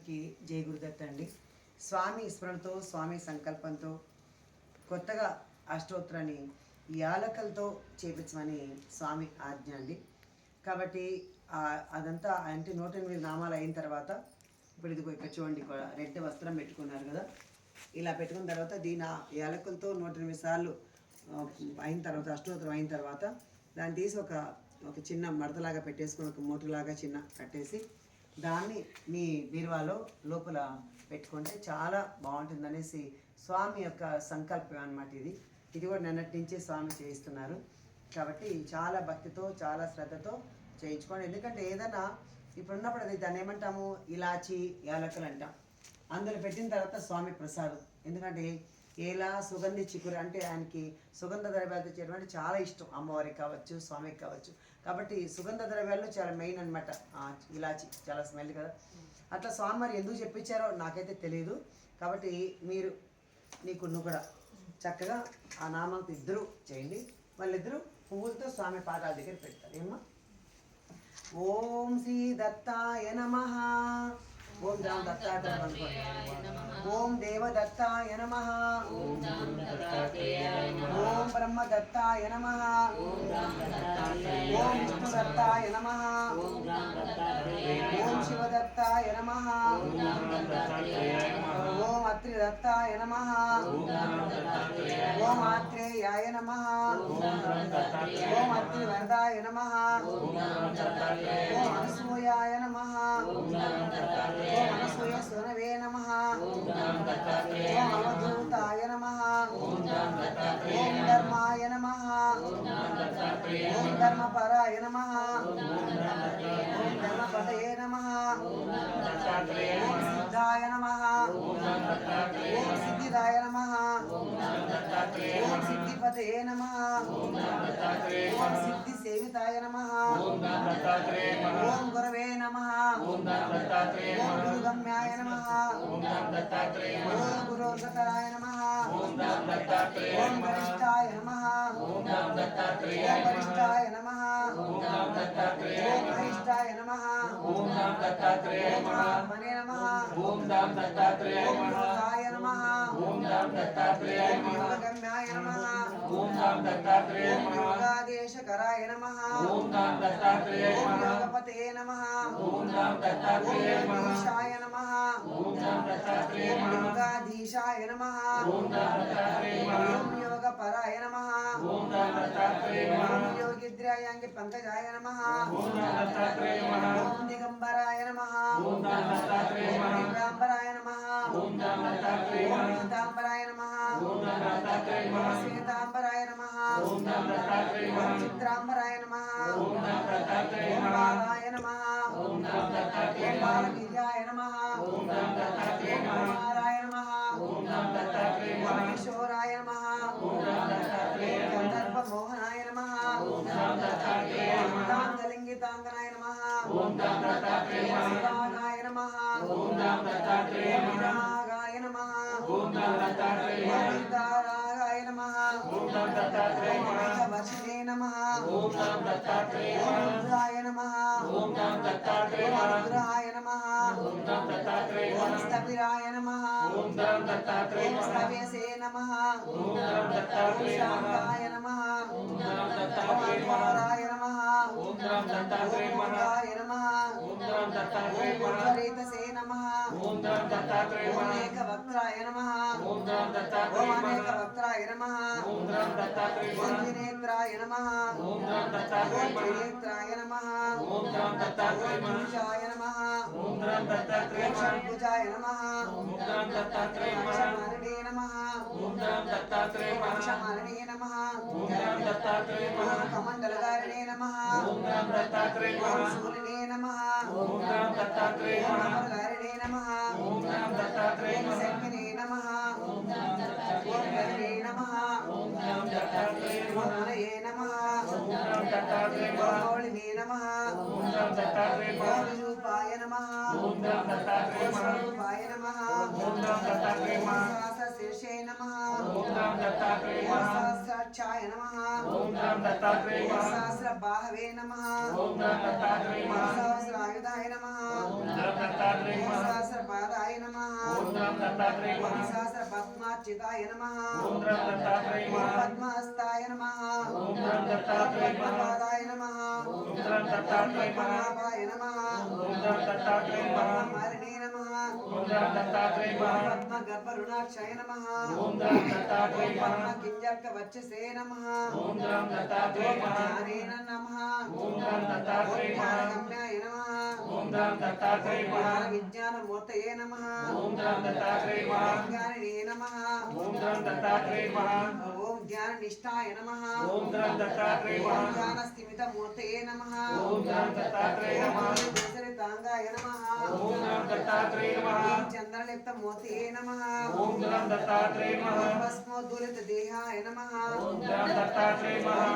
అందరికీ జై గురుదత్త అండి. స్వామి స్మరణతో స్వామి సంకల్పంతో కొత్తగా అష్టోత్తరాన్ని యాలకలతో చేపించమని స్వామి ఆజ్ఞ అండి. కాబట్టి అదంతా అంటే 108 నామాలు అయిన తర్వాత ఇప్పుడు ఇదిగో ఇక్కడ చూడండి, రెడ్ వస్త్రం పెట్టుకున్నారు కదా, ఇలా పెట్టుకున్న తర్వాత దీని యాలకులతో 108 సార్లు అయిన తర్వాత అష్టోత్తరం అయిన తర్వాత దాన్ని తీసి ఒక చిన్న మడతలాగా పెట్టేసుకుని ఒక మూటలాగా చిన్న కట్టేసి దాన్ని మీ బీరువాలో లోపల పెట్టుకుంటే చాలా బాగుంటుంది అనేసి స్వామి యొక్క సంకల్పం అన్నమాట. ఇది కూడా నిన్నటి నుంచే స్వామి చేయిస్తున్నారు. కాబట్టి చాలా భక్తితో చాలా శ్రద్ధతో చేయించుకోండి. ఎందుకంటే ఏదైనా ఇప్పుడున్నప్పుడు అది దాన్ని ఏమంటాము, ఇలాచి యాలకులు అంటాం. అందులో పెట్టిన తర్వాత స్వామి ప్రసాదం. ఎందుకంటే ఏలా సుగంధి చిగురు అంటే ఆయనకి సుగంధ ద్రవ్యాలతో చేయడం అంటే చాలా ఇష్టం, అమ్మవారికి కావచ్చు స్వామికి కావచ్చు. కాబట్టి సుగంధ ద్రవ్యాల్లో చాలా మెయిన్ అనమాట ఇలాచి, చాలా స్మెల్ కదా. అట్లా స్వామి మరి ఎందుకు చెప్పించారో నాకైతే తెలియదు. కాబట్టి నువ్వు కూడా చక్కగా ఆ నామంతో ఇద్దరు చేయండి. వాళ్ళిద్దరూ పువ్వులతో స్వామి పాదాల దగ్గర పెడతారు. ఏమ్మా? ఓం శ్రీ దత్తాయ నమః. ఓం రామ దత్తాయ, ఓం దేవదత్తాయ నమః. ఓం బ్రహ్మ దత్తాయ నమః. ఓం విష్ణు దత్తాయ నమః. ఓం శివదత్తాయ నమః. ఓం అత్రి దత్తాయ నమః. ఓం ఆత్రేయాయ నమః. ఓం అత్రి వరదాయ నమః. ఓం అనసూయాయ నమః. ఓం అనసూయ సునవే నమః. ఓం అవధూతాయ నమః. ఓం ధర్మాయ నమః. ఓం ధర్మపరాయ నమః. ఓం ధర్మపతయే నమః. ఓం సిద్ధాయ నమః. ఓం సిద్ధిదాయ నమః. ఓం సిద్ధిపతయే నమః. ఓం సిద్ధి సేవితాయ నమః. ఓం గురవే నమః. ఓం గురుగమ్యాయ నమః. ఓం గురోర్గతరాయ నమః. ఓం వరిష్ఠాయ నమః. ఓం వరిష్ఠాయ నమః. ఓం వరిష్ఠాయ నమః. ఓం మనే నమః. ఓం యోగాయ నమః. ఓం యోగగమ్యాయ నమః. ఓం యోగాదేశకరాయ నమః. ఓం యోగపతే నమః. ఓం యోగీశాయ నమః. ఓం యోగాధీశాయ నమః. ఓం యోగపరాయ నమః. ఓం యోగిద్రాయాంగి పంకజాయ నమః. ఓం దిగంబరాయ నమః. ఓం దిగంబరాయ నమః. ఓం పీతాంబరాయ నమః. ఓం శ్వేతాంబరాయ నమః. ఓం చిత్రాంబరాయ నమః. ఓం బాలాయ నమః. ఓం బాలవీర్యాయ నమః. ఓం కుమారాయ నమః. ఓం కిశోరాయ నమః. ఓం గంధర్వ మోహనాయ నమః. ఓం లింగితాంగనాయ నమః. ఓం శివాగాయ నమః. ఓం విరాగాయ నమః. ఓం విదారాగాయ నమః. ఓం వర్షిణే నమః. ఓం రుద్రాయ నమః. ఓం రుద్రాయ నమః. ఓం స్థవిరాయ నమః. ఓం స్థవ్యసే నమః. ఓం శాంతాయ నమః. ఓం అన్వారాయ నమః. ఓం మోగాయ నమః. ఓం ఉజ్వలితసే నమః. ఓం ఏకవక్త్రాయ నమః. ఓం అనేకవక్త్రాయ నమః. ఓం త్రినేత్రాయ నమః. ఓం త్రినేత్రాయ నమః. ఓం పురుషాయ నమః. ఓం షణ్భుజాయ నమః. ఓం క్షమారణే నమః. ఓం క్షమారణే నమః. ఓం కమండలధారిణే నమః. ఓం శూలినే నమః. ఓం అమరధారిణే నమః. ఓం శంఖినే నమః. ఓం గరుడే నమః. ఓం హరయే నమః. ఓం హోళినే నమః. ఓం విరూపాయ నమః. ఓం స్వరూపాయ నమః. ఓం సహస్రశీర్షే నమః. ఓం సహస్రాక్షాయ నమః. ఓం సహస్రబాహవే నమః. ఓం సహస్రాయుధాయ నమః. ఓం సహస్రపాద सहस्र पद्मार्चिताय नमः पद्महस्ताय नमः पद्मपादाय नमः पद्मनाभाय नमः पद्ममालिने नमः पद्मगर्भरुणाक्षाय नमः पद्मकिञ्जर्कवक्षसे नमः ज्ञानेन नमः ज्ञानगम्याय नमः ज्ञानविज्ञानमूर्तये नमः ज्ञानिने नमः ओम ज्ञाननिष्ठाय नमः ज्ञानस्तिमितमूर्तये नमः दशरथांगाय नमः चन्द्रलिप्तमूर्तये नमः भस्मोद्धूलितदेहाय नमः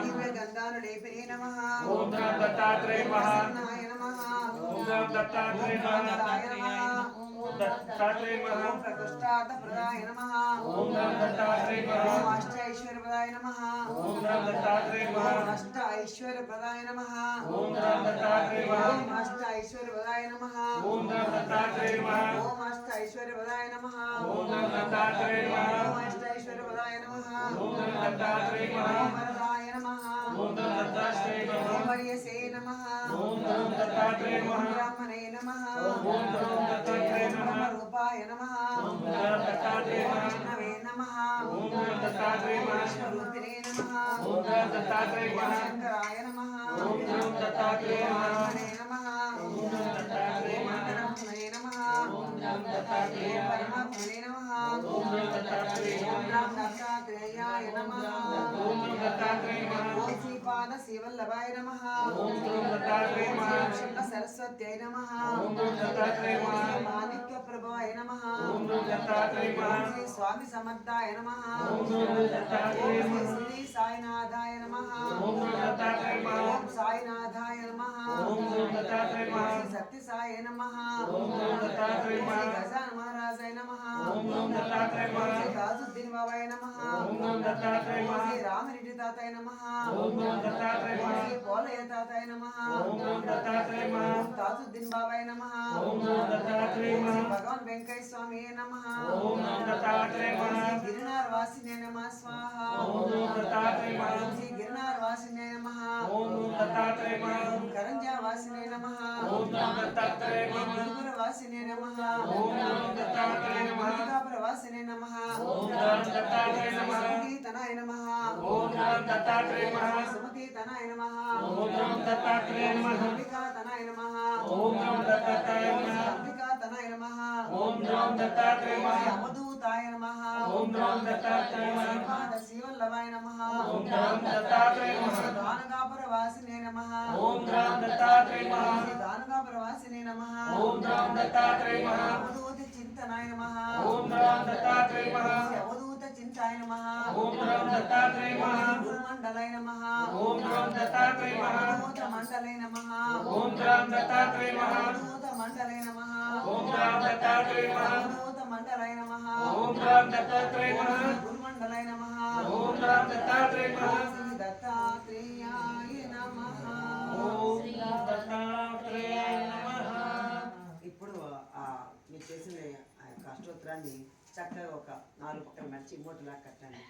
दिव्यगन्धानुलेपने नमः प्रसन्नाय नमः प्रकृष्टार्थप्रदाय नमः अष्ट ऐश्वर्यप्रदाय नमः अष्ट ऐश्वर्यप्रदाय नमः अष्ट ऐश्वर्यप्रदाय नमः अष्ट ऐश्वर्यप्रदाय नमः अष्ट ऐश्वर्यप्रदाय नमः वरदाय नमः वर्यसे नमः ब्राह्मणे नमः रूपाय नमः विष्णवे नमः विष्णुरूपिणे नमः शंकराय नमः ब्रह्मणे नमः ब्रह्मणे नमः परमात्मने नमः दत्तात्रेयाय नमः श्रीपादश्रीवल्लभाय नमः सरस्वत्यै नमः माणिक्यप्रभाय नमः श्री स्वामी समर्थाय नमः श्री साईनाथाय नमः ओम साईनाथाय नमः श्री सत्यसाय नमः श्री गजानन महाराजाय नमः श्री गाजुद्दीन बाबाय नमः श्री रामरेड्डी ताताय नमः श्री पोलయ్య ताताय नमः ताजुद्दीन बाबाय नमः श्री भगवान वेंकटेश्वर स्वामी नमः गिरनार वासिने नमः स्वाहा श्री गिरनार वासिने नमः करंजा वासिने नमः गुरुपुर वासिने नमः मल्लिकापुर वासिने नमः सुमति तनाय नमः सुमति तनाय नमः अंबिका तनाय नमः अंबिका तनाय नमः अवधूताय नमः श्रीपादश्रीवल्लभाय नमः दानगापुर वासिने नमः दानगापुर वासिने नमः अवधूत चिंतनाय नमः अवधूत चिंताय नमः गुरुमंडलाय नमः अवधूत मंडले नमः अवधूत मंडले नमः अवधूत मंडलाय नमः गुरुमंडलाय नमः श्री दत्तात्रेयाय नमः ఇప్పుడు మీరు చేసిన ఆ యొక్క అష్టోత్తరాన్ని చక్కగా ఒక 4 పక్కల మర్చి మూటలా కట్టండి.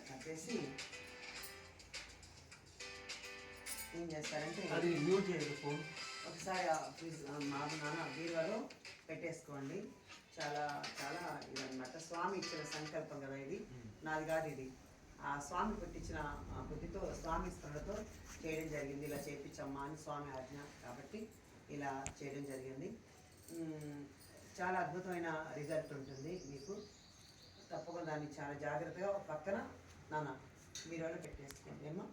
కట్టేసి ఏం చేస్తారంటే ఒకసారి మా నాన్న బీరువాలో పెట్టేసుకోండి. చాలా చాలా ఇదన్నమాట. స్వామి ఇచ్చిన సంకల్పం కదా ఇది, నాది కాదు ఇది. ఆ స్వామి పెట్టించిన బుద్ధితో స్వామి స్మరణతో చేయడం జరిగింది. ఇలా చేయించమ్మా అని స్వామి ఆజ్ఞ కాబట్టి ఇలా చేయడం జరిగింది. చాలా అద్భుతమైన రిజల్ట్ ఉంటుంది మీకు. తప్పకుండా దాన్ని చాలా జాగ్రత్తగా పక్కన నాన్న మీరు పెట్టేసుకోండి అమ్మా.